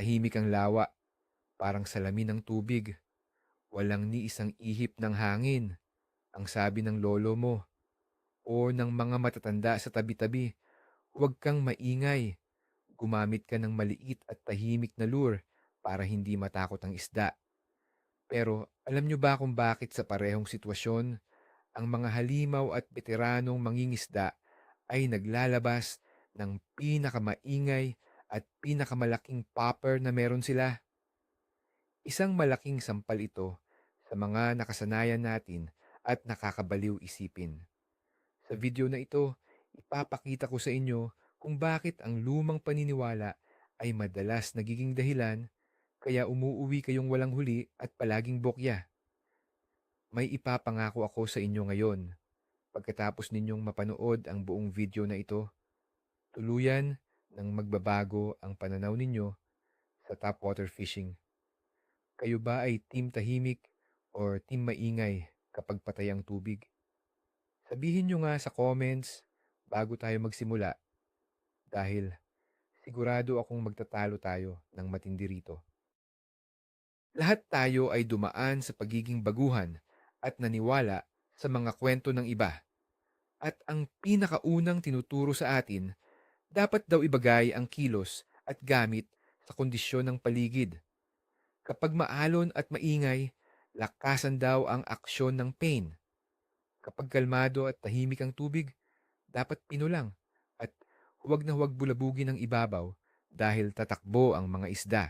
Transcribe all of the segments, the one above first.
Tahimik ang lawa, parang salamin ng tubig. Walang ni isang ihip ng hangin, ang sabi ng lolo mo o ng mga matatanda sa tabi-tabi. Huwag kang maingay. Gumamit ka ng maliit at tahimik na lure para hindi matakot ang isda. Pero alam nyo ba kung bakit sa parehong sitwasyon, ang mga halimaw at veteranong mangingisda ay naglalabas ng pinakamaingay at pinakamalaking popper na meron sila? Isang malaking sampal ito sa mga nakasanayan natin at nakakabaliw isipin. Sa video na ito, ipapakita ko sa inyo kung bakit ang lumang paniniwala ay madalas nagiging dahilan kaya umuuwi kayong walang huli at palaging bokya. May ipapangako ako sa inyo ngayon. Pagkatapos ninyong mapanood ang buong video na ito, tuluyan ng magbabago ang pananaw ninyo sa topwater fishing. Kayo ba ay team tahimik or team maingay kapag patay ang tubig? Sabihin nyo nga sa comments bago tayo magsimula dahil sigurado akong magtatalo tayo ng matindi rito. Lahat tayo ay dumaan sa pagiging baguhan at naniwala sa mga kwento ng iba. At ang pinakaunang tinuturo sa atin, dapat daw ibagay ang kilos at gamit sa kondisyon ng paligid. Kapag maalon at maingay, lakasan daw ang aksyon ng pain. Kapag kalmado at tahimik ang tubig, dapat pinulang at huwag na huwag bulabugin ang ibabaw dahil tatakbo ang mga isda.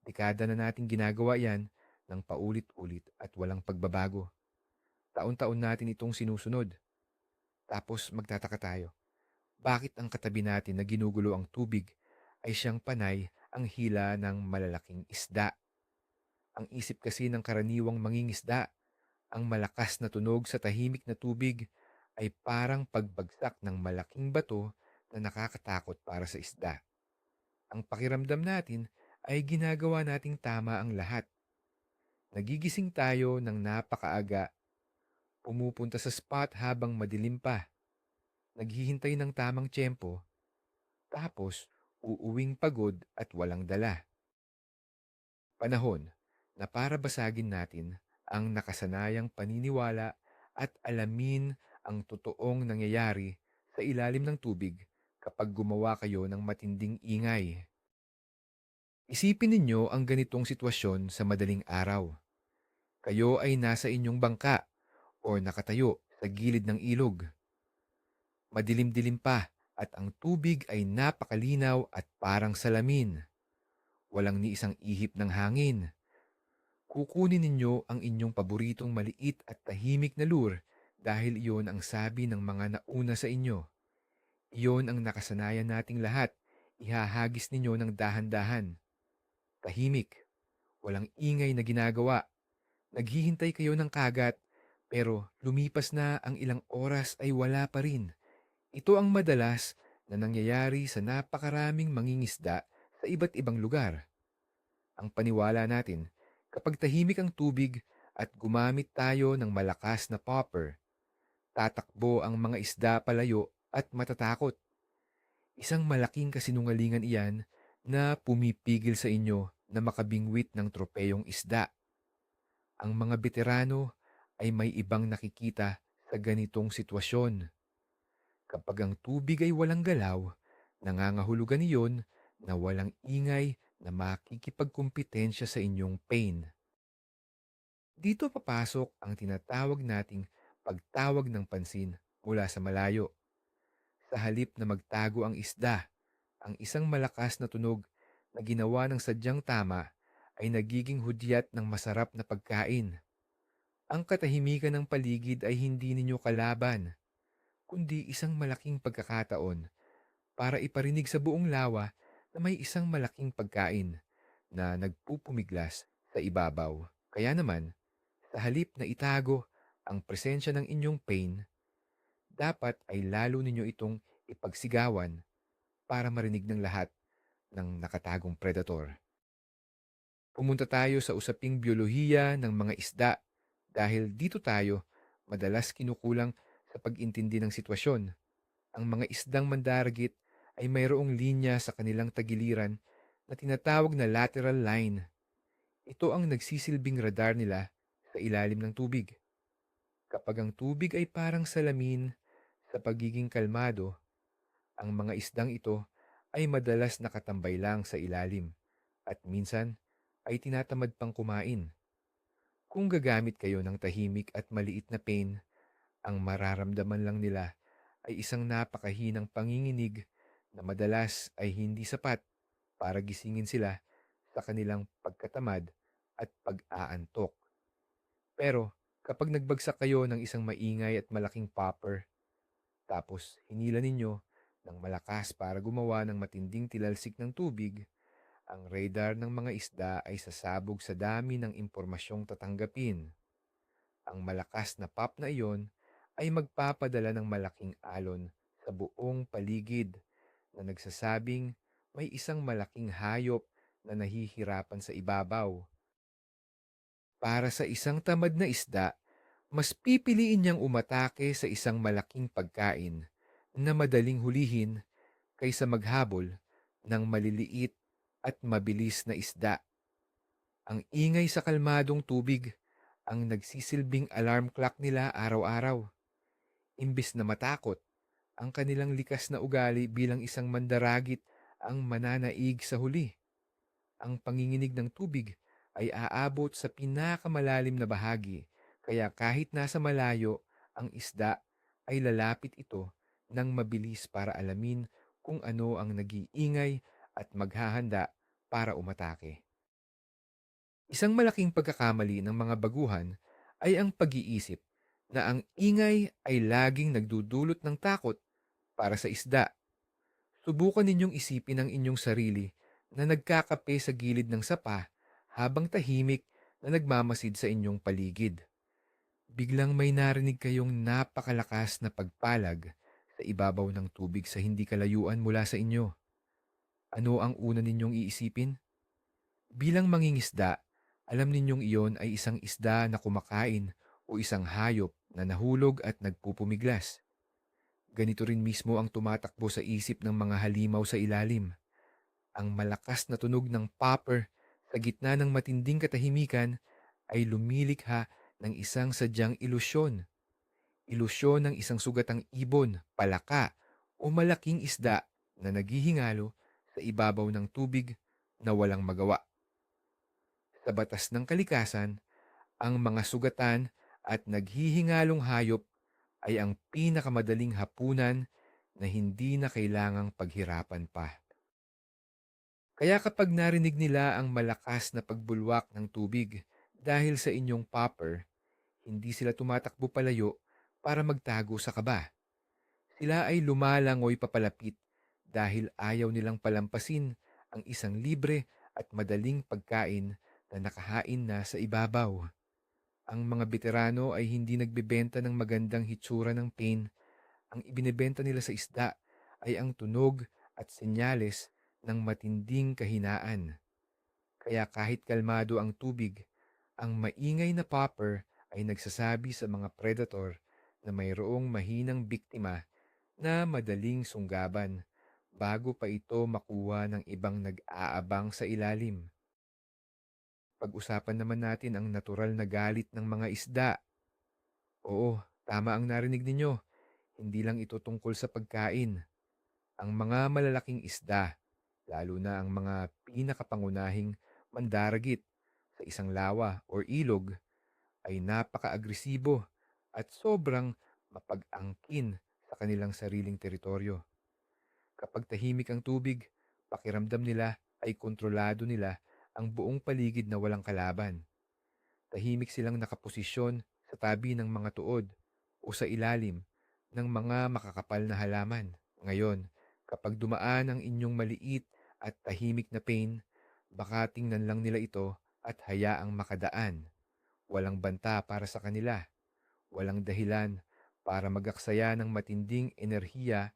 Dekada na nating ginagawa yan ng paulit-ulit at walang pagbabago. Taon-taon natin itong sinusunod. Tapos magtataka tayo, bakit ang katabi natin na ginugulo ang tubig ay siyang panay ang hila ng malalaking isda? Ang isip kasi ng karaniwang mangingisda, ang malakas na tunog sa tahimik na tubig ay parang pagbagsak ng malaking bato na nakakatakot para sa isda. Ang pakiramdam natin ay ginagawa nating tama ang lahat. Nagigising tayo ng napakaaga, pumupunta sa spot habang madilim pa, naghihintay ng tamang tiyempo, tapos uuwing pagod at walang dala. Panahon na para basagin natin ang nakasanayang paniniwala at alamin ang totoong nangyayari sa ilalim ng tubig kapag gumawa kayo ng matinding ingay. Isipin ninyo ang ganitong sitwasyon sa madaling araw. Kayo ay nasa inyong bangka o nakatayo sa gilid ng ilog. Madilim-dilim pa at ang tubig ay napakalinaw at parang salamin. Walang ni isang ihip ng hangin. Kukunin ninyo ang inyong paboritong maliit at tahimik na lure dahil iyon ang sabi ng mga nauna sa inyo. Iyon ang nakasanayan nating lahat. Ihahagis ninyo ng dahan-dahan. Tahimik. Walang ingay na ginagawa. Naghihintay kayo ng kagat, pero lumipas na ang ilang oras ay wala pa rin. Ito ang madalas na nangyayari sa napakaraming mangingisda sa iba't ibang lugar. Ang paniwala natin, kapag tahimik ang tubig at gumamit tayo ng malakas na popper, tatakbo ang mga isda palayo at matatakot. Isang malaking kasinungalingan iyan na pumipigil sa inyo na makabingwit ng tropeyong isda. Ang mga veterano ay may ibang nakikita sa ganitong sitwasyon. Kapag ang tubig ay walang galaw, nangangahulugan iyon na walang ingay na makikipagkumpetensya sa inyong pain. Dito papasok ang tinatawag nating pagtawag ng pansin mula sa malayo. Sa halip na magtago ang isda, ang isang malakas na tunog na ginawa ng sadyang tama ay nagiging hudyat ng masarap na pagkain. Ang katahimikan ng paligid ay hindi ninyo kalaban, kundi isang malaking pagkakataon para iparinig sa buong lawa na may isang malaking pagkain na nagpupumiglas sa ibabaw. Kaya naman, sa halip na itago ang presensya ng inyong pain, dapat ay lalo ninyo itong ipagsigawan para marinig ng lahat ng nakatagong predator. Pumunta tayo sa usaping biyolohiya ng mga isda dahil dito tayo madalas kinukulang sa pag-intindi ng sitwasyon. Ang mga isdang mandaragit ay mayroong linya sa kanilang tagiliran na tinatawag na lateral line. Ito ang nagsisilbing radar nila sa ilalim ng tubig. Kapag ang tubig ay parang salamin sa pagiging kalmado, ang mga isdang ito ay madalas nakatambay lang sa ilalim at minsan ay tinatamad pang kumain. Kung gagamit kayo ng tahimik at maliit na pain, ang mararamdaman lang nila ay isang napakahinang panginginig na madalas ay hindi sapat para gisingin sila sa kanilang pagkatamad at pag-aantok. Pero kapag nagbagsak kayo ng isang maingay at malaking popper, tapos hinila ninyo ng malakas para gumawa ng matinding tilalsik ng tubig, ang radar ng mga isda ay sasabog sa dami ng impormasyong tatanggapin. Ang malakas na pop na iyon ay magpapadala ng malaking alon sa buong paligid na nagsasabing may isang malaking hayop na nahihirapan sa ibabaw. Para sa isang tamad na isda, mas pipiliin niyang umatake sa isang malaking pagkain na madaling hulihin kaysa maghabol ng maliliit at mabilis na isda. Ang ingay sa kalmadong tubig ang nagsisilbing alarm clock nila araw-araw. Imbis na matakot, ang kanilang likas na ugali bilang isang mandaragit ang mananaig sa huli. Ang panginginig ng tubig ay aabot sa pinakamalalim na bahagi, kaya kahit nasa malayo ang isda ay lalapit ito ng mabilis para alamin kung ano ang nag-iingay at maghahanda para umatake. Isang malaking pagkakamali ng mga baguhan ay ang pag-iisip na ang ingay ay laging nagdudulot ng takot para sa isda. Subukan ninyong isipin ang inyong sarili na nagkakape sa gilid ng sapa habang tahimik na nagmamasid sa inyong paligid. Biglang may narinig kayong napakalakas na pagpalag sa ibabaw ng tubig sa hindi kalayuan mula sa inyo. Ano ang una ninyong iisipin? Bilang mangingisda, alam ninyong iyon ay isang isda na kumakain o isang hayop na nahulog at nagpupumiglas. Ganito rin mismo ang tumatakbo sa isip ng mga halimaw sa ilalim. Ang malakas na tunog ng popper sa gitna ng matinding katahimikan ay lumilikha ng isang sadyang ilusyon. Ilusyon ng isang sugatang ibon, palaka, o malaking isda na naghihingalo sa ibabaw ng tubig na walang magawa. Sa batas ng kalikasan, ang mga sugatan at naghihingalong hayop ay ang pinakamadaling hapunan na hindi na kailangang paghirapan pa. Kaya kapag narinig nila ang malakas na pagbulwak ng tubig dahil sa inyong popper, hindi sila tumatakbo palayo para magtago sa kaba. Sila ay lumalangoy papalapit dahil ayaw nilang palampasin ang isang libre at madaling pagkain na nakahain na sa ibabaw. Ang mga veterano ay hindi nagbebenta ng magandang hitsura ng pain. Ang ibinebenta nila sa isda ay ang tunog at senyales ng matinding kahinaan. Kaya kahit kalmado ang tubig, ang maingay na popper ay nagsasabi sa mga predator na mayroong mahinang biktima na madaling sunggaban bago pa ito makuha ng ibang nag-aabang sa ilalim. Pag-usapan naman natin ang natural na galit ng mga isda. Oo, tama ang narinig ninyo. Hindi lang ito tungkol sa pagkain. Ang mga malalaking isda, lalo na ang mga pinakapangunahing mandaragit sa isang lawa o ilog, ay napaka-agresibo at sobrang mapag-angkin sa kanilang sariling teritoryo. Kapag tahimik ang tubig, pakiramdam nila ay kontrolado nila ang buong paligid na walang kalaban. Tahimik silang nakaposisyon sa tabi ng mga tuod o sa ilalim ng mga makakapal na halaman. Ngayon, kapag dumaan ang inyong maliit at tahimik na pain, baka tingnan lang nila ito at hayaang makadaan. Walang banta para sa kanila. Walang dahilan para magaksaya ng matinding enerhiya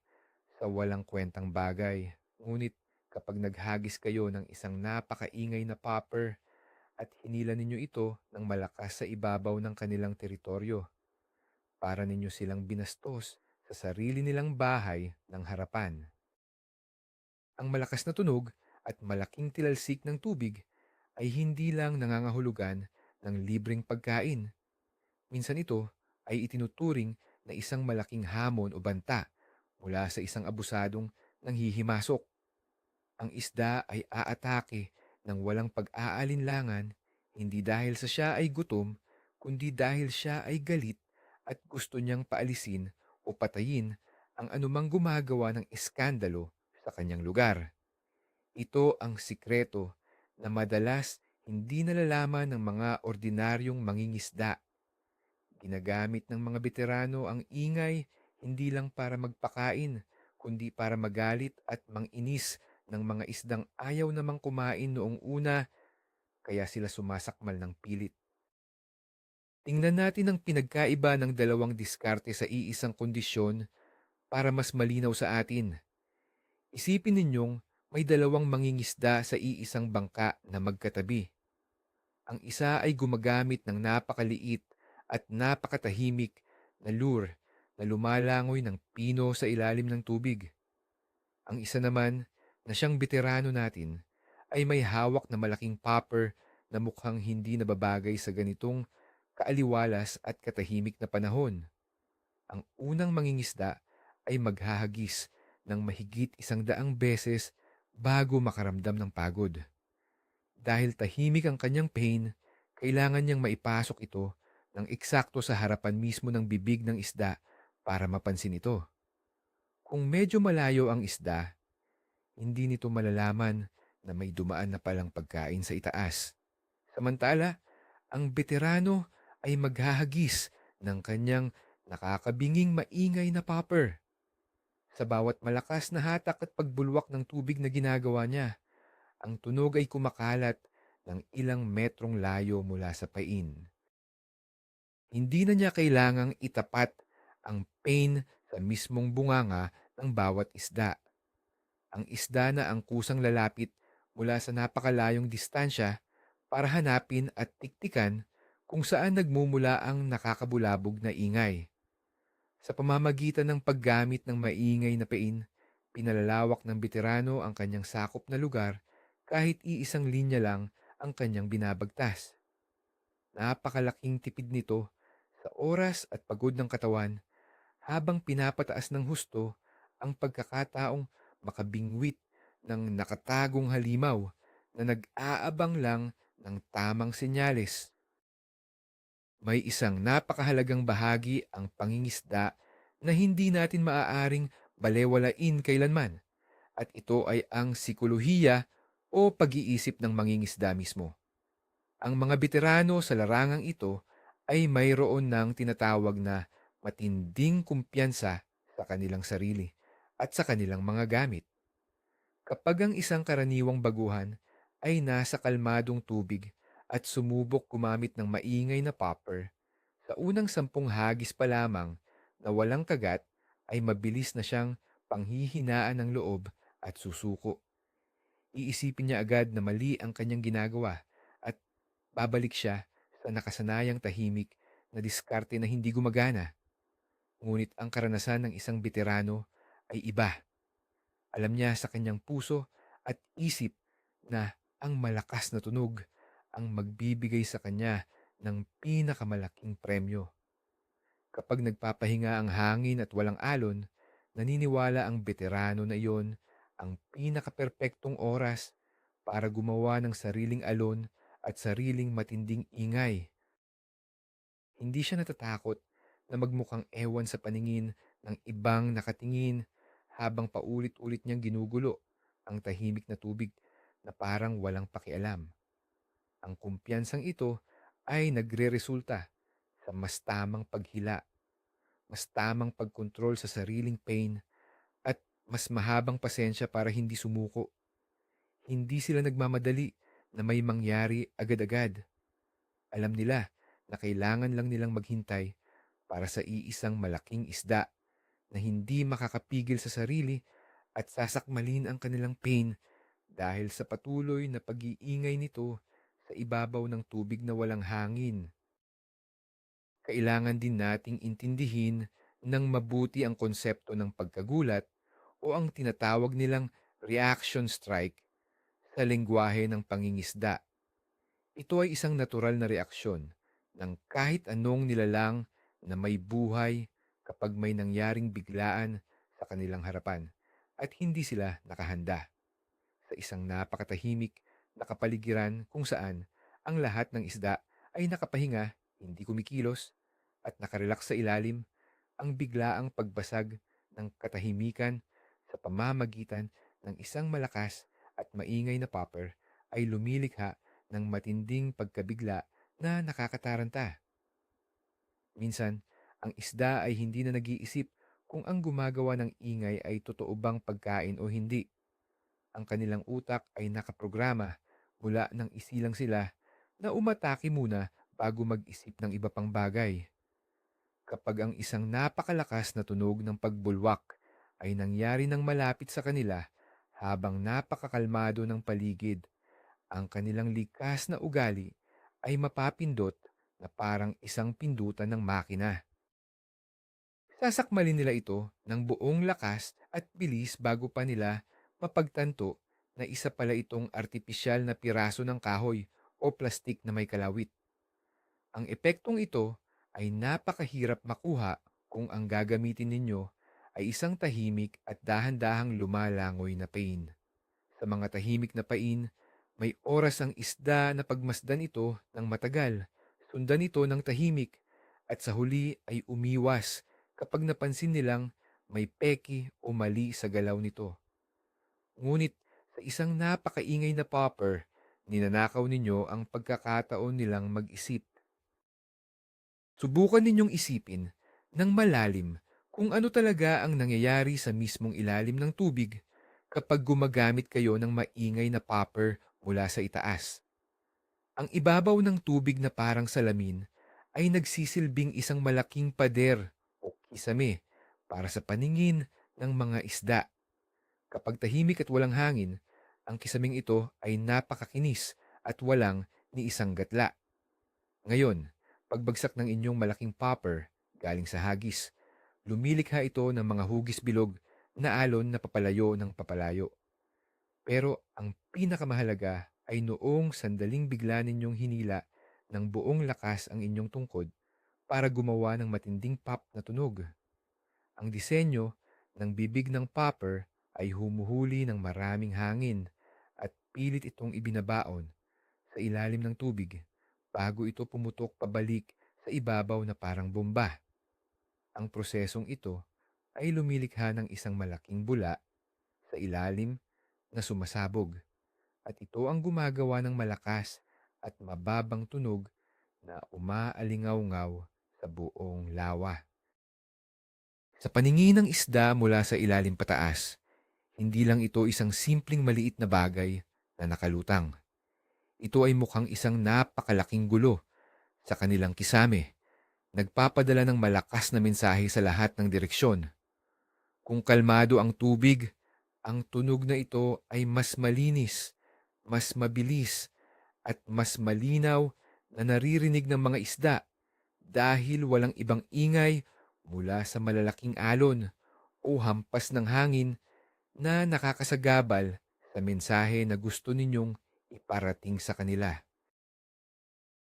sa walang kwentang bagay. Ngunit kapag naghagis kayo ng isang napakaingay na popper at hinila ninyo ito ng malakas sa ibabaw ng kanilang teritoryo, para ninyo silang binastos sa sarili nilang bahay ng harapan. Ang malakas na tunog at malaking tilalsik ng tubig ay hindi lang nangangahulugan ng libreng pagkain. Minsan ito ay itinuturing na isang malaking hamon o banta mula sa isang abusadong nanghihimasok. Ang isda ay aatake ng walang pag-aalinlangan, hindi dahil sa siya ay gutom, kundi dahil siya ay galit at gusto niyang paalisin o patayin ang anumang gumagawa ng eskandalo sa kanyang lugar. Ito ang sikreto na madalas hindi nalalaman ng mga ordinaryong mangingisda. Ginagamit ng mga veterano ang ingay hindi lang para magpakain, kundi para magalit at manginis ng mga isdang ayaw namang kumain noong una, kaya sila sumasakmal ng pilit. Tingnan natin ang pinagkaiba ng dalawang diskarte sa iisang kondisyon para mas malinaw sa atin. Isipin ninyong may dalawang mangingisda sa iisang bangka na magkatabi. Ang isa ay gumagamit ng napakaliit at napakatahimik na lure na lumalangoy ng pino sa ilalim ng tubig. Ang isa naman, na siyang veterano natin, ay may hawak na malaking popper na mukhang hindi nababagay sa ganitong kaaliwalas at katahimik na panahon. Ang unang mangingisda ay maghahagis ng mahigit 100 beses bago makaramdam ng pagod. Dahil tahimik ang kanyang pain, kailangan niyang maipasok ito ng eksakto sa harapan mismo ng bibig ng isda para mapansin ito. Kung medyo malayo ang isda, hindi nito malalaman na may dumaan na palang pagkain sa itaas. Samantala, ang veterano ay maghahagis ng kanyang nakakabinging maingay na popper. Sa bawat malakas na hatak at pagbulwak ng tubig na ginagawa niya, ang tunog ay kumakalat ng ilang metrong layo mula sa pain. Hindi na niya kailangang itapat ang pain sa mismong bunganga ng bawat isda. Ang isda na ang kusang lalapit mula sa napakalayong distansya para hanapin at tiktikan kung saan nagmumula ang nakakabulabog na ingay. Sa pamamagitan ng paggamit ng maingay na pain, pinalalawak ng veterano ang kanyang sakop na lugar kahit iisang linya lang ang kanyang binabagtas. Napakalaking tipid nito sa oras at pagod ng katawan habang pinapataas ng husto ang pagkakataong makabingwit ng nakatagong halimaw na nag-aabang lang ng tamang senyales. May isang napakahalagang bahagi ang pangingisda na hindi natin maaaring balewalain kailanman, at ito ay ang sikolohiya o pag-iisip ng mangingisda mismo. Ang mga veterano sa larangang ito ay mayroon ng tinatawag na matinding kumpiyansa sa kanilang sarili at sa kanilang mga gamit. Kapag ang isang karaniwang baguhan ay nasa kalmadong tubig at sumubok gumamit ng maingay na popper, sa unang 10 hagis pa lamang na walang kagat ay mabilis na siyang panghihinaan ng loob at susuko. Iisipin niya agad na mali ang kanyang ginagawa at babalik siya sa nakasanayang tahimik na diskarte na hindi gumagana. Ngunit ang karanasan ng isang veterano ay iba. Alam niya sa kanyang puso at isip na ang malakas na tunog ang magbibigay sa kanya ng pinakamalaking premyo. Kapag nagpapahinga ang hangin at walang alon, naniniwala ang veterano na iyon ang pinakaperpektong oras para gumawa ng sariling alon at sariling matinding ingay. Hindi siya natatakot na magmukhang ewan sa paningin ng ibang nakatingin habang paulit-ulit niyang ginugulo ang tahimik na tubig na parang walang pakialam. Ang kumpiyansang ito ay nagreresulta sa mas tamang paghila, mas tamang pagkontrol sa sariling pain, at mas mahabang pasensya para hindi sumuko. Hindi sila nagmamadali na may mangyari agad-agad. Alam nila na kailangan lang nilang maghintay para sa iisang malaking isda na hindi makakapigil sa sarili at sasakmalin ang kanilang pain dahil sa patuloy na pag-iingay nito sa ibabaw ng tubig na walang hangin. Kailangan din nating intindihin ng mabuti ang konsepto ng pagkagulat o ang tinatawag nilang reaction strike. sa lengguwahe ng pangingisda. Ito ay isang natural na reaksyon ng kahit anong nilalang na may buhay kapag may nangyaring biglaan sa kanilang harapan at hindi sila nakahanda. Sa isang napakatahimik na kapaligiran kung saan ang lahat ng isda ay nakapahinga, hindi kumikilos, at nakarelax sa ilalim, ang biglaang pagbasag ng katahimikan sa pamamagitan ng isang malakas at maingay na popper ay lumilikha ng matinding pagkabigla na nakakataranta. Minsan, ang isda ay hindi na nag-iisip kung ang gumagawa ng ingay ay totoo bang pagkain o hindi. Ang kanilang utak ay nakaprograma mula nang isilang sila na umatake muna bago mag-isip ng iba pang bagay. Kapag ang isang napakalakas na tunog ng pagbulwak ay nangyari ng malapit sa kanila habang napakakalmado ng paligid, ang kanilang likas na ugali ay mapapindot na parang isang pindutan ng makina. Sasakmalin nila ito ng buong lakas at bilis bago pa nila mapagtanto na isa pala itong artipisyal na piraso ng kahoy o plastik na may kalawit. Ang epektong ito ay napakahirap makuha kung ang gagamitin ninyo ay isang tahimik at dahan-dahang lumalangoy na pain. Sa mga tahimik na pain, may oras ang isda na pagmasdan ito ng matagal, sundan ito ng tahimik, at sa huli ay umiwas kapag napansin nilang may peki o mali sa galaw nito. Ngunit sa isang napakaingay na popper, ninanakaw ninyo ang pagkakataon nilang mag-isip. Subukan ninyong isipin ng malalim kung ano talaga ang nangyayari sa mismong ilalim ng tubig kapag gumagamit kayo ng maingay na popper mula sa itaas. Ang ibabaw ng tubig na parang salamin ay nagsisilbing isang malaking pader o kisame para sa paningin ng mga isda. Kapag tahimik at walang hangin, ang kisaming ito ay napakakinis at walang ni isang gatla. Ngayon, pagbagsak ng inyong malaking popper galing sa hagis, lumilikha ito ng mga hugis bilog na alon na papalayo ng papalayo. Pero ang pinakamahalaga ay noong sandaling bigla ninyong hinila ng buong lakas ang inyong tungkod para gumawa ng matinding pop na tunog. Ang disenyo ng bibig ng popper ay humuhuli ng maraming hangin at pilit itong ibinabaon sa ilalim ng tubig bago ito pumutok pabalik sa ibabaw na parang bomba. Ang prosesong ito ay lumilikha ng isang malaking bula sa ilalim na sumasabog at ito ang gumagawa ng malakas at mababang tunog na umaalingaw-ngaw sa buong lawa. Sa paningin ng isda mula sa ilalim pataas, hindi lang ito isang simpleng maliit na bagay na nakalutang. Ito ay mukhang isang napakalaking gulo sa kanilang kisame, nagpapadala ng malakas na mensahe sa lahat ng direksyon. Kung kalmado ang tubig, ang tunog na ito ay mas malinis, mas mabilis, at mas malinaw na naririnig ng mga isda dahil walang ibang ingay mula sa malalaking alon o hampas ng hangin na nakakasagabal sa mensahe na gusto ninyong iparating sa kanila.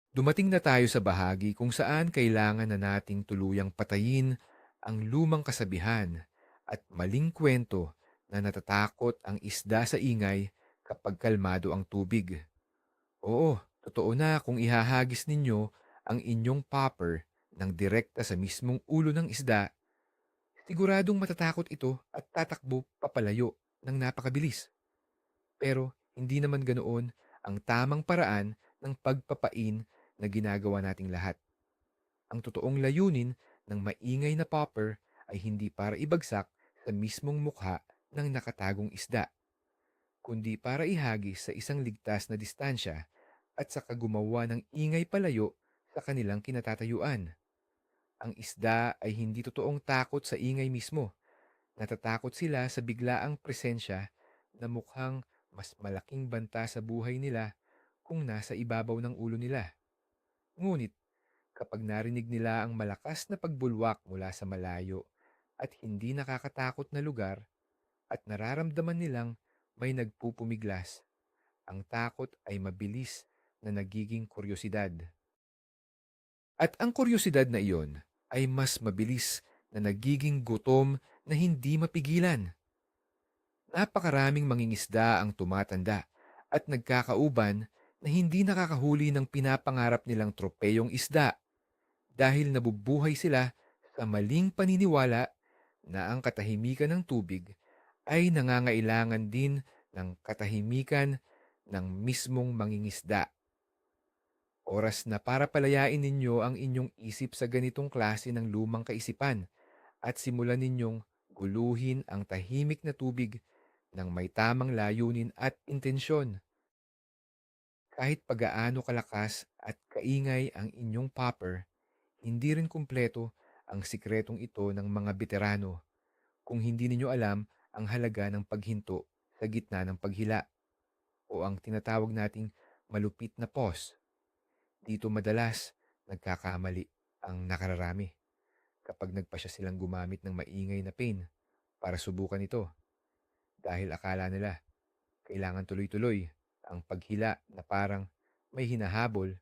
Dumating na tayo sa bahagi kung saan kailangan na nating tuluyang patayin ang lumang kasabihan at maling kwento na natatakot ang isda sa ingay kapag kalmado ang tubig. Oo, totoo na kung ihahagis ninyo ang inyong popper ng direkta sa mismong ulo ng isda, siguradong matatakot ito at tatakbo papalayo ng napakabilis. Pero hindi naman ganoon ang tamang paraan ng pagpapain na ginagawa nating lahat. Ang totoong layunin ng maingay na popper ay hindi para ibagsak sa mismong mukha ng nakatagong isda, kundi para ihagis sa isang ligtas na distansya at saka gumawa ng ingay palayo sa kanilang kinatatayuan. Ang isda ay hindi totoong takot sa ingay mismo. Natatakot sila sa biglaang presensya na mukhang mas malaking banta sa buhay nila kung nasa ibabaw ng ulo nila. Ngunit kapag narinig nila ang malakas na pagbulwak mula sa malayo at hindi nakakatakot na lugar at nararamdaman nilang may nagpupumiglas, ang takot ay mabilis na nagiging kuryosidad. At ang kuryosidad na iyon ay mas mabilis na nagiging gutom na hindi mapigilan. Napakaraming mangingisda ang tumatanda at nagkakauban na hindi nakakahuli ng pinapangarap nilang tropeyong isda dahil nabubuhay sila sa maling paniniwala na ang katahimikan ng tubig ay nangangailangan din ng katahimikan ng mismong mangingisda. Oras na para palayain ninyo ang inyong isip sa ganitong klase ng lumang kaisipan at simulan ninyong guluhin ang tahimik na tubig ng may tamang layunin at intensyon. Kahit pagaano kalakas at kaingay ang inyong popper, hindi rin kumpleto ang sikretong ito ng mga veterano kung hindi ninyo alam ang halaga ng paghinto sa gitna ng paghila o ang tinatawag nating malupit na pause. Dito madalas nagkakamali ang nakararami kapag nagpasya silang gumamit ng maingay na pain para subukan ito dahil akala nila kailangan tuloy-tuloy ang paghila na parang may hinahabol,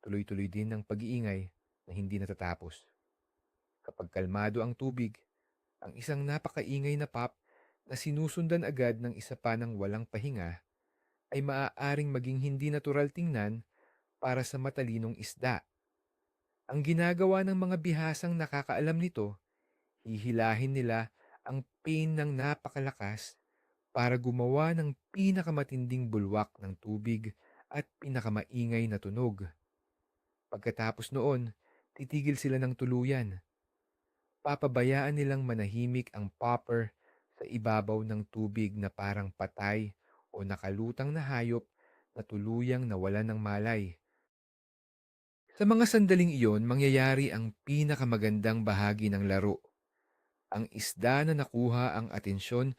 tuloy-tuloy din ang pag-iingay na hindi natatapos. Kapag kalmado ang tubig, ang isang napakaingay na pop na sinusundan agad ng isa pa ng walang pahinga ay maaaring maging hindi natural tingnan para sa matalinong isda. Ang ginagawa ng mga bihasang nakakaalam nito, hihilahin nila ang pain ng napakalakas para gumawa ng pinakamatinding bulwak ng tubig at pinakamaingay na tunog. Pagkatapos noon, titigil sila ng tuluyan. Papabayaan nilang manahimik ang popper sa ibabaw ng tubig na parang patay o nakalutang na hayop na tuluyang nawalan ng malay. Sa mga sandaling iyon, mangyayari ang pinakamagandang bahagi ng laro. Ang isda na nakuha ang atensyon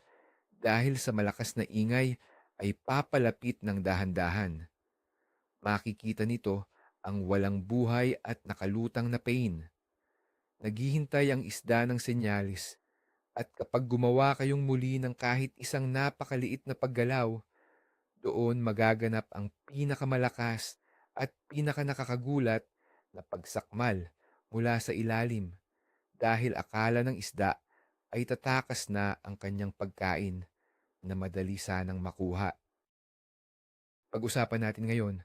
dahil sa malakas na ingay ay papalapit ng dahan-dahan. Makikita nito ang walang buhay at nakalutang na pain. Naghihintay ang isda ng senyalis at kapag gumawa kayong muli ng kahit isang napakaliit na paggalaw, doon magaganap ang pinakamalakas at pinakanakakagulat na pagsakmal mula sa ilalim dahil akala ng isda ay tatakas na ang kanyang pagkain na madali sanang makuha. Pag-usapan natin ngayon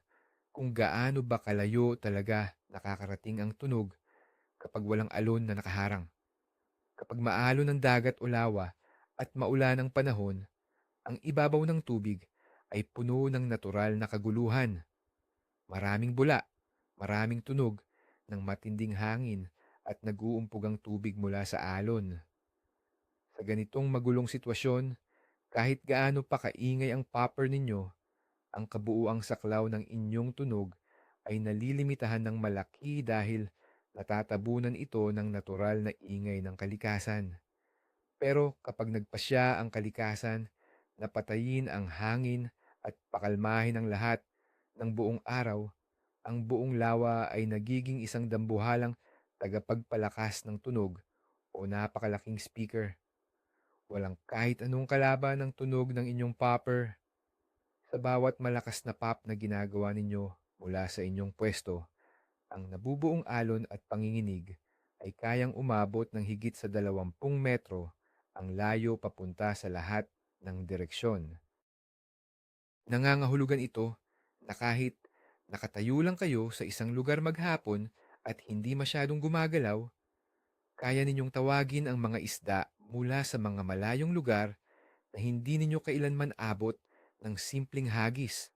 kung gaano ba kalayo talaga nakakarating ang tunog kapag walang alon na nakaharang. Kapag maalon ng dagat o lawa at maulan ang panahon, ang ibabaw ng tubig ay puno ng natural na kaguluhan. Maraming bula, maraming tunog ng matinding hangin at nag-uumpog ang tubig mula sa alon. Sa ganitong magulong sitwasyon, kahit gaano pa kaingay ang popper ninyo, ang kabuuang saklaw ng inyong tunog ay nalilimitahan ng malaki dahil natatabunan ito ng natural na ingay ng kalikasan. Pero kapag nagpasya ang kalikasan na patayin ang hangin at pakalmahin ang lahat ng buong araw, ang buong lawa ay nagiging isang dambuhalang tagapagpalakas ng tunog o napakalaking speaker. Walang kahit anong kalaban ng tunog ng inyong popper. Sa bawat malakas na pop na ginagawa ninyo mula sa inyong pwesto, ang nabubuong alon at panginginig ay kayang umabot ng higit sa 20 metro ang layo papunta sa lahat ng direksyon. Nangangahulugan ito na kahit nakatayo lang kayo sa isang lugar maghapon at hindi masyadong gumagalaw, kaya ninyong tawagin ang mga isda mula sa mga malayong lugar na hindi ninyo kailanman abot ng simpleng hagis.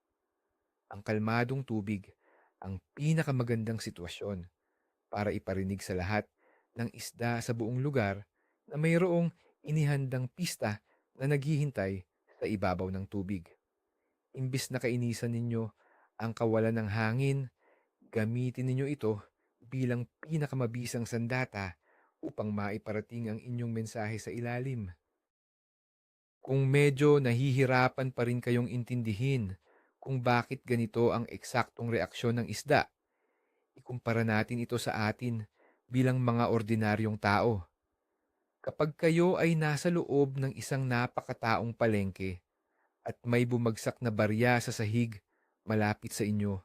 Ang kalmadong tubig ang pinakamagandang sitwasyon para iparinig sa lahat ng isda sa buong lugar na mayroong inihandang pista na naghihintay sa ibabaw ng tubig. Imbis na kainisan ninyo ang kawalan ng hangin, gamitin ninyo ito bilang pinakamabisang sandata upang maiparating ang inyong mensahe sa ilalim. Kung medyo nahihirapan pa rin kayong intindihin kung bakit ganito ang eksaktong reaksyon ng isda, ikumpara natin ito sa atin bilang mga ordinaryong tao. Kapag kayo ay nasa loob ng isang napakataong palengke at may bumagsak na barya sa sahig malapit sa inyo,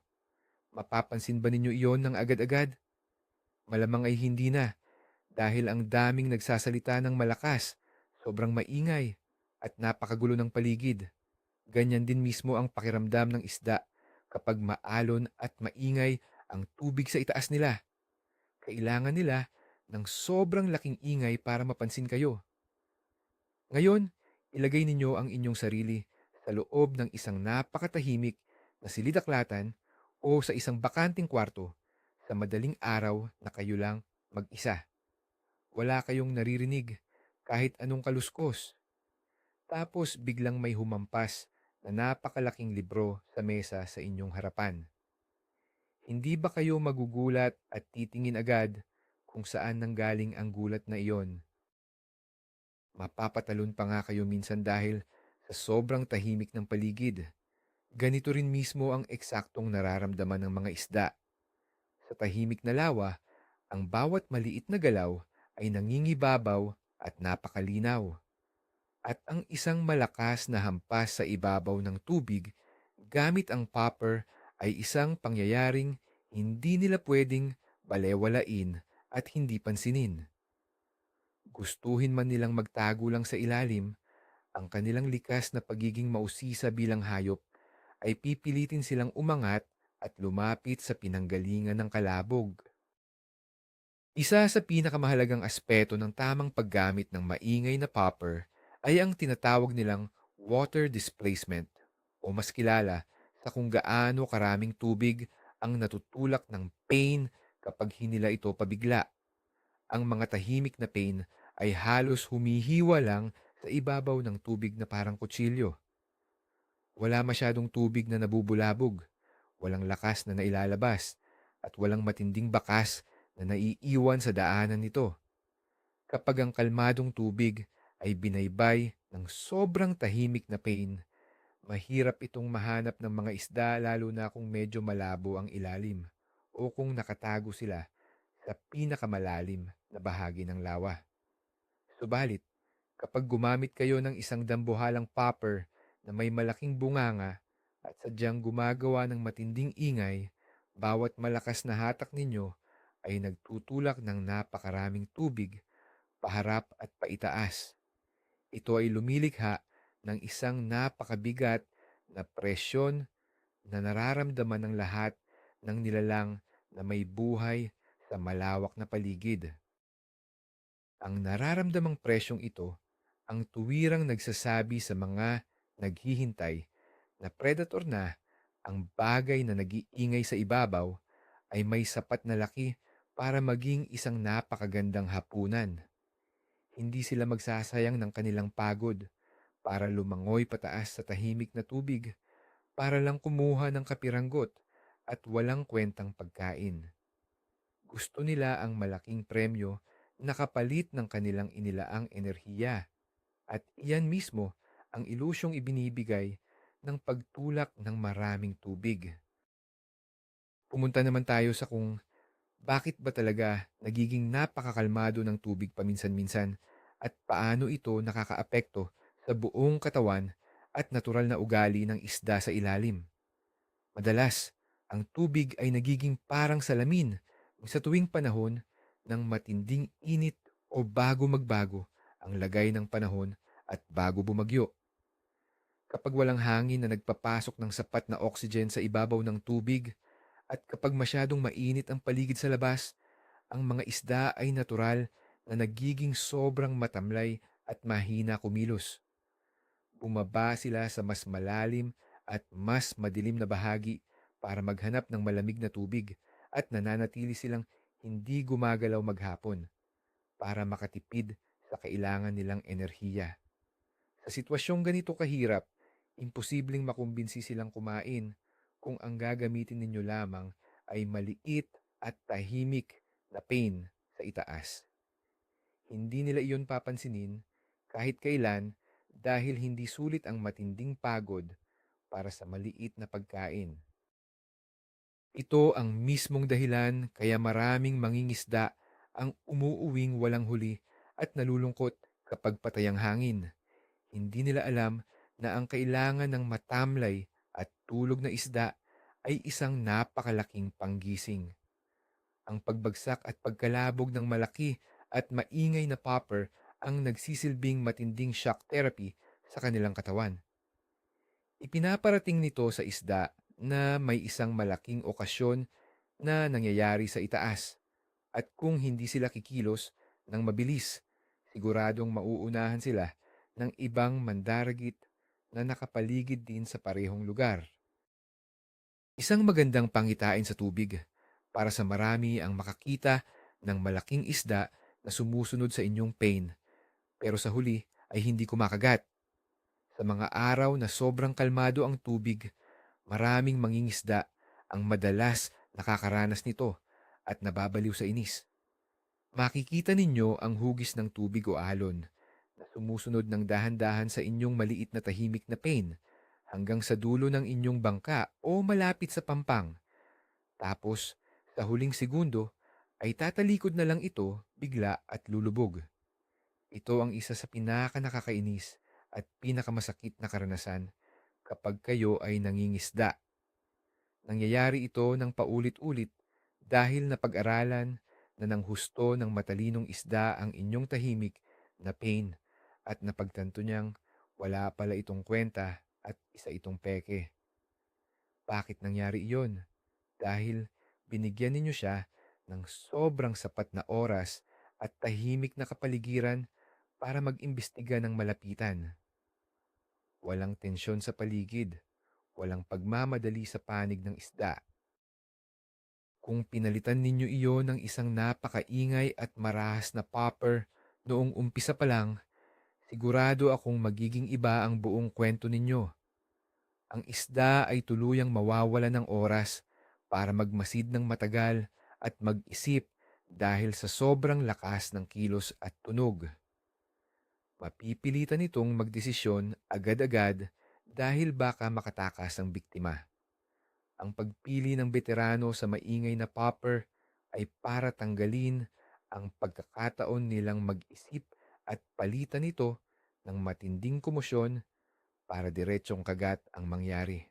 mapapansin ba ninyo iyon ng agad-agad? Malamang ay hindi na, dahil ang daming nagsasalita ng malakas, sobrang maingay, at napakagulo ng paligid. Ganyan din mismo ang pakiramdam ng isda kapag maalon at maingay ang tubig sa itaas nila. Kailangan nila ng sobrang laking ingay para mapansin kayo. Ngayon, ilagay ninyo ang inyong sarili sa loob ng isang napakatahimik na silidaklatan o sa isang bakanting kwarto sa madaling araw na kayo lang mag-isa. Wala kayong naririnig kahit anong kaluskos. Tapos biglang may humampas na napakalaking libro sa mesa sa inyong harapan. Hindi ba kayo magugulat at titingin agad kung saan nanggaling ang gulat na iyon? Mapapatalon pa nga kayo minsan dahil sa sobrang tahimik ng paligid. Ganito rin mismo ang eksaktong nararamdaman ng mga isda. Sa tahimik na lawa, ang bawat maliit na galaw ay nangingibabaw at napakalinaw. At ang isang malakas na hampas sa ibabaw ng tubig gamit ang popper ay isang pangyayaring hindi nila pwedeng balewalain at hindi pansinin. Gustuhin man nilang magtago lang sa ilalim, ang kanilang likas na pagiging mausisa bilang hayop ay pipilitin silang umangat at lumapit sa pinanggalingan ng kalabog. Isa sa pinakamahalagang aspeto ng tamang paggamit ng maingay na popper ay ang tinatawag nilang water displacement o mas kilala sa kung gaano karaming tubig ang natutulak ng pain kapag hinila ito pabigla. Ang mga tahimik na pain ay halos humihiwa lang sa ibabaw ng tubig na parang kutsilyo. Wala masyadong tubig na nabubulabog, walang lakas na nailalabas, at walang matinding bakas na naiiwan sa daanan nito. Kapag ang kalmadong tubig ay binaybay ng sobrang tahimik na pain, mahirap itong mahanap ng mga isda lalo na kung medyo malabo ang ilalim o kung nakatago sila sa pinakamalalim na bahagi ng lawa. Subalit, kapag gumamit kayo ng isang dambuhalang popper na may malaking bunganga at sadyang gumagawa ng matinding ingay, bawat malakas na hatak ninyo ay nagtutulak ng napakaraming tubig paharap at paitaas. Ito ay lumilikha ng isang napakabigat na presyon na nararamdaman ng lahat ng nilalang na may buhay sa malawak na paligid. Ang nararamdamang presyong ito ang tuwirang nagsasabi sa mga naghihintay na predator na ang bagay na nag-iingay sa ibabaw ay may sapat na laki para maging isang napakagandang hapunan. Hindi sila magsasayang ng kanilang pagod para lumangoy pataas sa tahimik na tubig para lang kumuha ng kapiranggot at walang kwentang pagkain. Gusto nila ang malaking premyo na kapalit ng kanilang inilaang enerhiya at iyan mismo ang ilusyong ibinibigay ng pagtulak ng maraming tubig. Pumunta naman tayo sa kung bakit ba talaga nagiging napakakalmado ng tubig paminsan-minsan at paano ito nakakaapekto sa buong katawan at natural na ugali ng isda sa ilalim. Madalas, ang tubig ay nagiging parang salamin sa tuwing panahon ng matinding init o bago magbago ang lagay ng panahon at bago bumagyo. Kapag walang hangin na nagpapasok ng sapat na oxygen sa ibabaw ng tubig at kapag masyadong mainit ang paligid sa labas, ang mga isda ay natural na nagiging sobrang matamlay at mahina kumilos. Bumaba sila sa mas malalim at mas madilim na bahagi para maghanap ng malamig na tubig at nananatili silang hindi gumagalaw maghapon para makatipid sa kailangan nilang enerhiya. Sa sitwasyong ganito kahirap, imposibleng makumbinsi silang kumain kung ang gagamitin ninyo lamang ay maliit at tahimik na pain sa itaas. Hindi nila iyon papansinin kahit kailan dahil hindi sulit ang matinding pagod para sa maliit na pagkain. Ito ang mismong dahilan kaya maraming mangingisda ang umuuwing walang huli at nalulungkot kapag patay ang hangin. Hindi nila alam na ang kailangan ng matamlay at tulog na isda ay isang napakalaking panggising. Ang pagbagsak at pagkalabog ng malaki at maingay na popper ang nagsisilbing matinding shock therapy sa kanilang katawan. Ipinaparating nito sa isda na may isang malaking okasyon na nangyayari sa itaas at kung hindi sila kikilos ng mabilis, siguradong mauunahan sila ng ibang mandaragit na nakapaligid din sa parehong lugar. Isang magandang pangitain sa tubig para sa marami ang makakita ng malaking isda na sumusunod sa inyong pain pero sa huli ay hindi kumakagat. Sa mga araw na sobrang kalmado ang tubig, maraming mangingisda ang madalas nakakaranas nito at nababaliw sa inis. Makikita ninyo ang hugis ng tubig o alon na sumusunod ng dahan-dahan sa inyong maliit na tahimik na pain hanggang sa dulo ng inyong bangka o malapit sa pampang. Tapos, sa huling segundo, ay tatalikod na lang ito bigla at lulubog. Ito ang isa sa pinaka-nakakainis at pinakamasakit na karanasan kapag kayo ay nangingisda. Nangyayari ito ng paulit-ulit dahil napag-aralan na ng husto ng matalinong isda ang inyong tahimik na pain at napagtanto niyang wala pala itong kwenta at isa itong peke. Bakit nangyari iyon? Dahil binigyan ninyo siya ng sobrang sapat na oras at tahimik na kapaligiran para mag-imbestiga ng malapitan. Walang tensyon sa paligid, walang pagmamadali sa panig ng isda. Kung pinalitan ninyo iyon ng isang napakaingay at marahas na popper noong umpisa pa lang, sigurado akong magiging iba ang buong kwento ninyo. Ang isda ay tuluyang mawawala ng oras para magmasid ng matagal at mag-isip dahil sa sobrang lakas ng kilos at tunog. Mapipilitan itong magdesisyon agad-agad dahil baka makatakas ang biktima. Ang pagpili ng veterano sa maingay na popper ay para tanggalin ang pagkakataon nilang mag-isip at palitan ito ng matinding komosyon para diretsong kagat ang mangyari.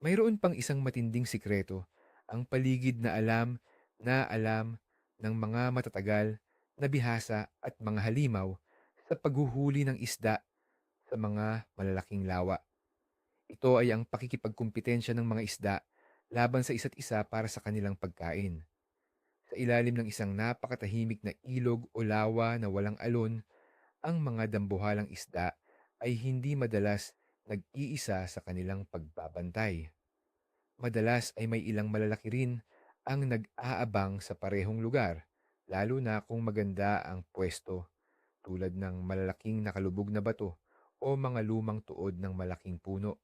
Mayroon pang isang matinding sikreto, ang paligid na alam ng mga matatagal na bihasa at mga halimaw sa paghuhuli ng isda sa mga malalaking lawa. Ito ay ang pakikipagkumpetensya ng mga isda laban sa isa't isa para sa kanilang pagkain. Sa ilalim ng isang napakatahimik na ilog o lawa na walang alon, ang mga dambuhalang isda ay hindi madalas nag-iisa sa kanilang pagbabantay. Madalas ay may ilang malalaki rin ang nag-aabang sa parehong lugar, lalo na kung maganda ang pwesto tulad ng malalaking nakalubog na bato o mga lumang tuod ng malaking puno.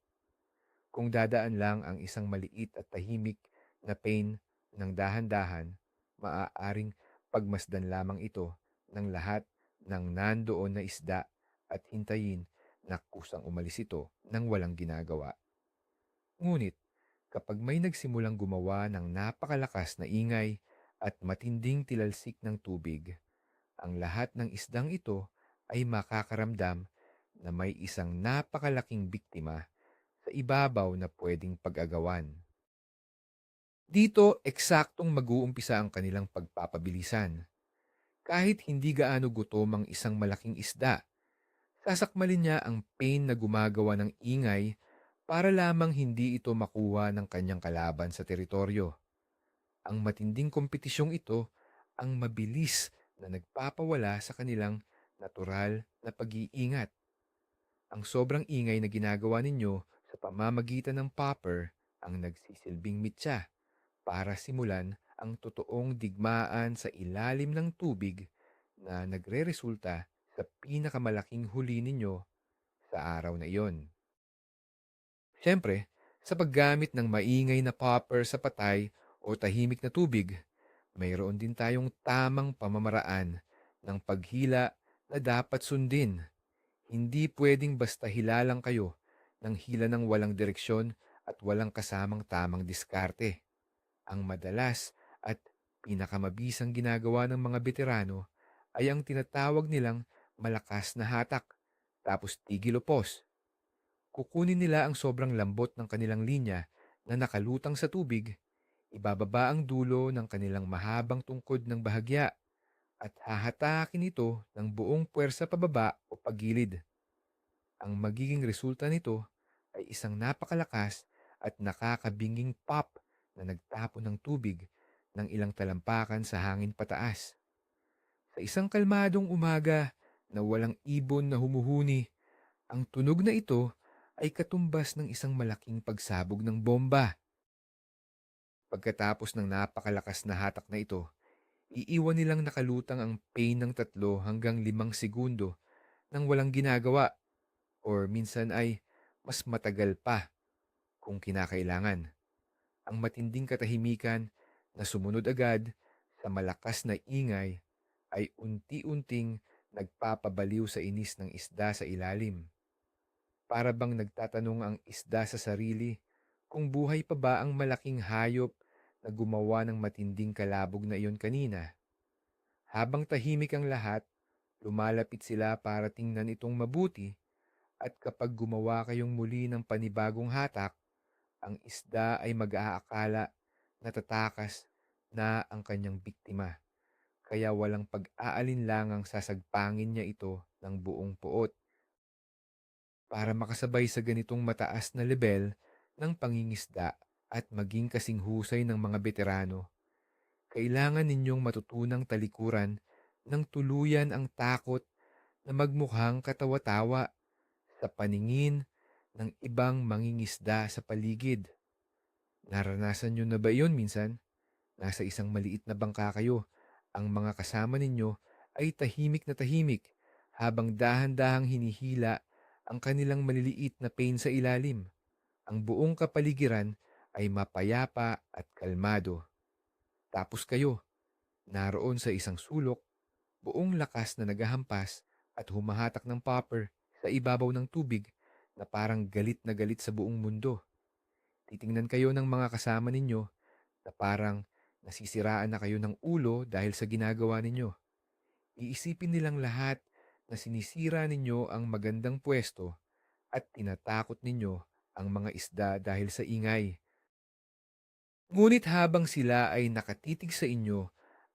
Kung dadaan lang ang isang maliit at tahimik na pain ng dahan-dahan, maaaring pagmasdan lamang ito ng lahat ng nandoon na isda at hintayin na kusang umalis ito nang walang ginagawa. Ngunit kapag may nagsimulang gumawa ng napakalakas na ingay at matinding tilalsik ng tubig, ang lahat ng isdang ito ay makakaramdam na may isang napakalaking biktima sa ibabaw na pwedeng pag-agawan. Dito, eksaktong mag-uumpisa ang kanilang pagpapabilisan. Kahit hindi gaano gutom ang isang malaking isda, sasakmalin niya ang pain na gumagawa ng ingay para lamang hindi ito makuha ng kanyang kalaban sa teritoryo. Ang matinding kompetisyong ito ang mabilis na nagpapawala sa kanilang natural na pag-iingat. Ang sobrang ingay na ginagawa ninyo sa pamamagitan ng popper ang nagsisilbing mitya para simulan ang totoong digmaan sa ilalim ng tubig na nagreresulta sa pinakamalaking huli ninyo sa araw na iyon. Siyempre, sa paggamit ng maingay na popper sa patay o tahimik na tubig, mayroon din tayong tamang pamamaraan ng paghila na dapat sundin. Hindi pwedeng basta hilalang kayo ng hila ng walang direksyon at walang kasamang tamang diskarte. Ang madalas at pinakamabisang ginagawa ng mga veterano ay ang tinatawag nilang malakas na hatak, tapos tigil o pause. Kukunin nila ang sobrang lambot ng kanilang linya na nakalutang sa tubig, ibababa ang dulo ng kanilang mahabang tungkod ng bahagya at hahatakin ito ng buong puwersa pababa o pagilid. Ang magiging resulta nito ay isang napakalakas at nakakabinging pop na nagtapon ng tubig ng ilang talampakan sa hangin pataas. Sa isang kalmadong umaga na walang ibon na humuhuni, ang tunog na ito ay katumbas ng isang malaking pagsabog ng bomba. Pagkatapos ng napakalakas na hatak na ito, iiwan nilang nakalutang ang pain ng 3 hanggang 5 segundo nang walang ginagawa, or minsan ay mas matagal pa kung kinakailangan. Ang matinding katahimikan na sumunod agad sa malakas na ingay ay unti-unting nagpapabaliw sa inis ng isda sa ilalim. Para bang nagtatanong ang isda sa sarili kung buhay pa ba ang malaking hayop na gumawa ng matinding kalabog na iyon kanina. Habang tahimik ang lahat, lumalapit sila para tingnan itong mabuti, at kapag gumawa kayong muli ng panibagong hatak, ang isda ay mag-aakala na tatakas na ang kanyang biktima. Kaya walang pag-aalinlangang sasagpangin niya ito ng buong puot. Para makasabay sa ganitong mataas na lebel ng pangingisda at maging kasing husay ng mga veterano, kailangan ninyong matutunang talikuran ng tuluyan ang takot na magmukhang katawa-tawa sa paningin ng ibang mangingisda sa paligid. Naranasan nyo na ba iyon minsan? Nasa isang maliit na bangka kayo, ang mga kasama ninyo ay tahimik na tahimik habang dahan-dahang hinihila ang kanilang maliliit na pain sa ilalim. Ang buong kapaligiran ay mapayapa at kalmado. Tapos kayo, naroon sa isang sulok, buong lakas na nagahampas at humahatak ng popper sa ibabaw ng tubig na parang galit na galit sa buong mundo. Titingnan kayo ng mga kasama ninyo na parang nasisiraan na kayo ng ulo dahil sa ginagawa ninyo. Iisipin nilang lahat na sinisira ninyo ang magandang pwesto at tinatakot ninyo ang mga isda dahil sa ingay. Ngunit habang sila ay nakatitig sa inyo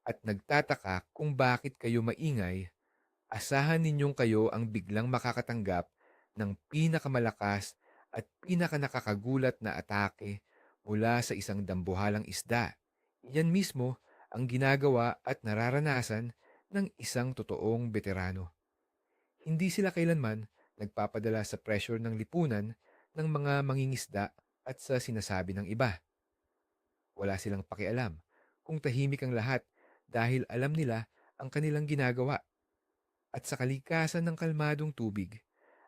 at nagtataka kung bakit kayo maingay, asahan ninyong kayo ang biglang makakatanggap ng pinakamalakas at pinakanakakagulat na atake mula sa isang dambuhalang isda. Iyan mismo ang ginagawa at nararanasan ng isang totoong veterano. Hindi sila kailanman nagpapadala sa pressure ng lipunan ng mga mangingisda at sa sinasabi ng iba. Wala silang pakialam kung tahimik ang lahat dahil alam nila ang kanilang ginagawa. At sa kalikasan ng kalmadong tubig,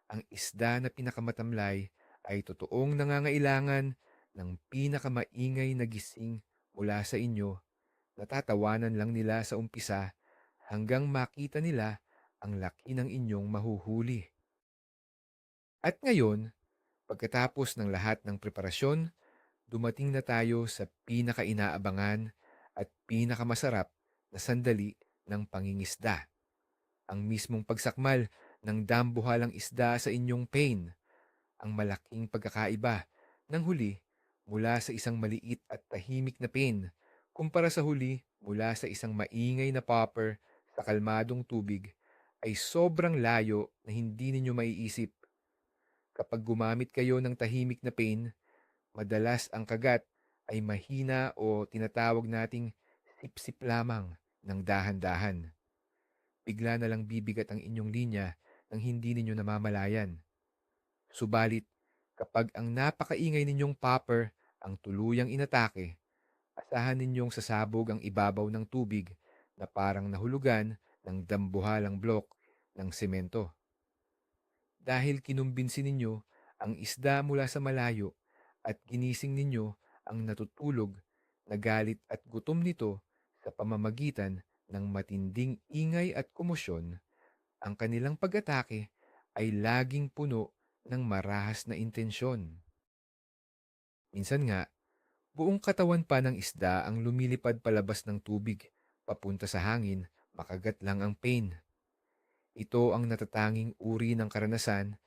ang isda na pinakamatamlay ay totoong nangangailangan ng pinakamaingay na gising mula sa inyo. Natatawanan lang nila sa umpisa hanggang makita nila ang laki ng inyong mahuhuli. At ngayon, pagkatapos ng lahat ng preparasyon, dumating na tayo sa pinakainaabangan at pinakamasarap na sandali ng pangingisda. Ang mismong pagsakmal ng dambuhalang isda sa inyong pain, ang malaking pagkakaiba ng huli mula sa isang maliit at tahimik na pain kumpara sa huli mula sa isang maingay na popper sa kalmadong tubig ay sobrang layo na hindi ninyo maiisip. Kapag gumamit kayo ng tahimik na pain, madalas ang kagat ay mahina o tinatawag nating sipsip lamang ng dahan-dahan. Bigla na lang bibigat ang inyong linya nang hindi ninyo namamalayan. Subalit, kapag ang napakaingay ninyong popper ang tuluyang inatake, asahan ninyong sasabog ang ibabaw ng tubig na parang nahulugan ng dambuhalang blok ng semento. Dahil kinumbinsi ninyo ang isda mula sa malayo at ginising ninyo ang natutulog na galit at gutom nito sa pamamagitan ng matinding ingay at komosyon, ang kanilang pag-atake ay laging puno ng marahas na intensyon. Minsan nga, buong katawan pa ng isda ang lumilipad palabas ng tubig, papunta sa hangin, makagat lang ang pain. Ito ang natatanging uri ng karanasan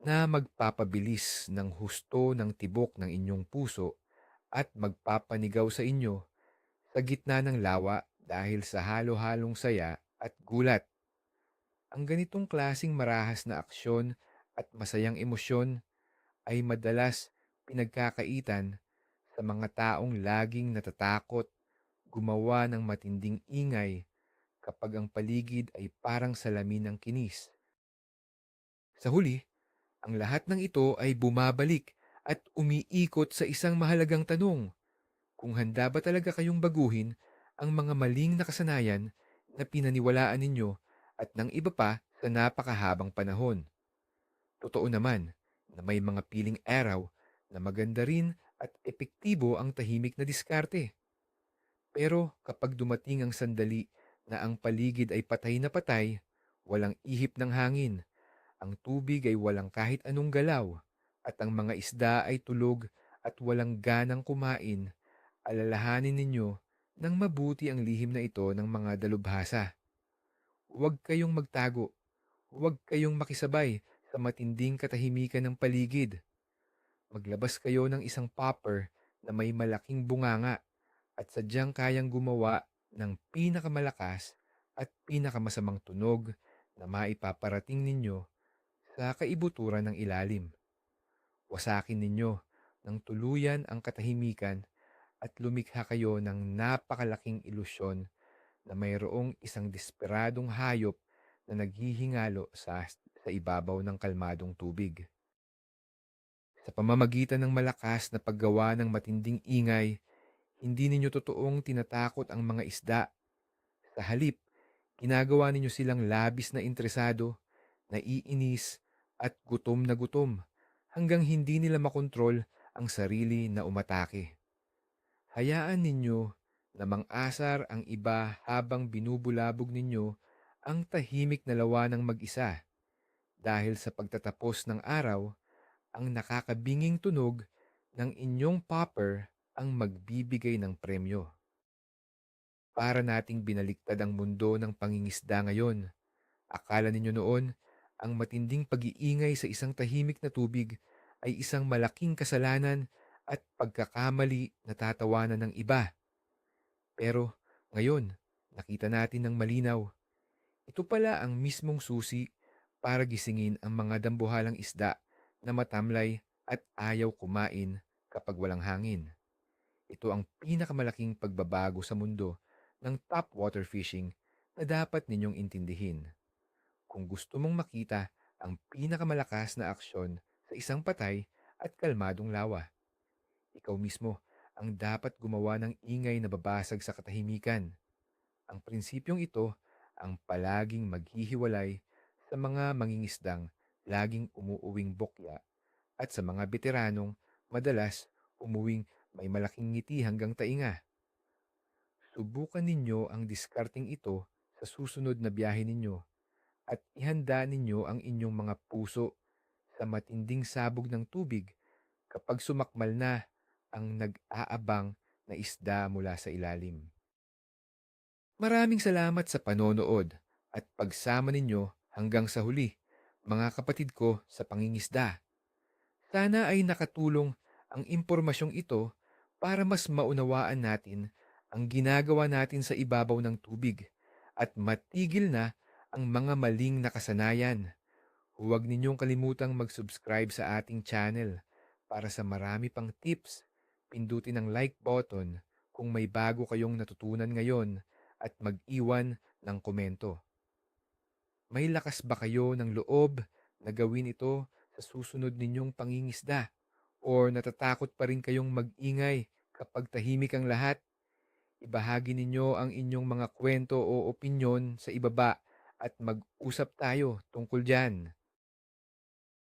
na magpapabilis ng husto ng tibok ng inyong puso at magpapanigaw sa inyo sa gitna ng lawa dahil sa halo-halong saya at gulat. Ang ganitong klasing marahas na aksyon at masayang emosyon ay madalas pinagkakaitan sa mga taong laging natatakot gumawa ng matinding ingay kapag ang paligid ay parang salamin ng kinis. Sa huli, ang lahat ng ito ay bumabalik at umiikot sa isang mahalagang tanong: kung handa ba talaga kayong baguhin ang mga maling nakasanayan na pinaniwalaan ninyo at ng iba pa sa napakahabang panahon. Totoo naman na may mga piling araw na maganda rin at epektibo ang tahimik na diskarte. Pero kapag dumating ang sandali na ang paligid ay patay, walang ihip ng hangin, ang tubig ay walang kahit anong galaw, at ang mga isda ay tulog at walang ganang kumain, alalahanin ninyo ng mabuti ang lihim na ito ng mga dalubhasa. Huwag kayong magtago, huwag kayong makisabay sa matinding katahimikan ng paligid. Maglabas kayo ng isang popper na may malaking bunganga at sadyang kayang gumawa ng pinakamalakas at pinakamasamang tunog na maipaparating ninyo sa kaibuturan ng ilalim. Wasakin ninyo ng tuluyan ang katahimikan at lumikha kayo ng napakalaking ilusyon na mayroong isang desperadong hayop na naghihingalo sa ibabaw ng kalmadong tubig. Sa pamamagitan ng malakas na paggawa ng matinding ingay, hindi ninyo totoong tinatakot ang mga isda. Sa halip, ginagawa ninyo silang labis na interesado, naiinis, at gutom na gutom hanggang hindi nila makontrol ang sarili na umatake. Hayaan ninyo na mang-asar ang iba habang binubulabog ninyo ang tahimik na lawa ng mag-isa, dahil sa pagtatapos ng araw, ang nakakabinging tunog ng inyong popper ang magbibigay ng premyo. Para nating binaliktad ang mundo ng pangingisda ngayon. Akala ninyo noon, ang matinding pag-iingay sa isang tahimik na tubig ay isang malaking kasalanan at pagkakamali na tatawanan ng iba. Pero ngayon, nakita natin ng malinaw. Ito pala ang mismong susi para gisingin ang mga dambuhalang isda na matamlay at ayaw kumain kapag walang hangin. Ito ang pinakamalaking pagbabago sa mundo ng topwater fishing na dapat ninyong intindihin. Kung gusto mong makita ang pinakamalakas na aksyon sa isang patay at kalmadong lawa, ikaw mismo ang dapat gumawa ng ingay na babasag sa katahimikan. Ang prinsipyong ito ang palaging maghihiwalay sa mga mangingisdang laging umuuwing bokya at sa mga veteranong madalas umuwing may malaking ngiti hanggang tainga. Subukan ninyo ang diskarting ito sa susunod na biyahe ninyo at ihanda ninyo ang inyong mga puso sa matinding sabog ng tubig kapag sumakmal na ang nag-aabang na isda mula sa ilalim. Maraming salamat sa panonood at pagsama ninyo hanggang sa huli, mga kapatid ko sa pangingisda. Sana ay nakatulong ang impormasyong ito para mas maunawaan natin ang ginagawa natin sa ibabaw ng tubig at matigil na ang mga maling nakasanayan. Huwag ninyong kalimutang mag-subscribe sa ating channel para sa marami pang tips. Pindutin ang like button kung may bago kayong natutunan ngayon at mag-iwan ng komento. May lakas ba kayo ng loob na gawin ito sa susunod ninyong pangingisda? O natatakot pa rin kayong mag-ingay kapag tahimik ang lahat? Ibahagi ninyo ang inyong mga kwento o opinyon sa ibaba at mag-usap tayo tungkol dyan.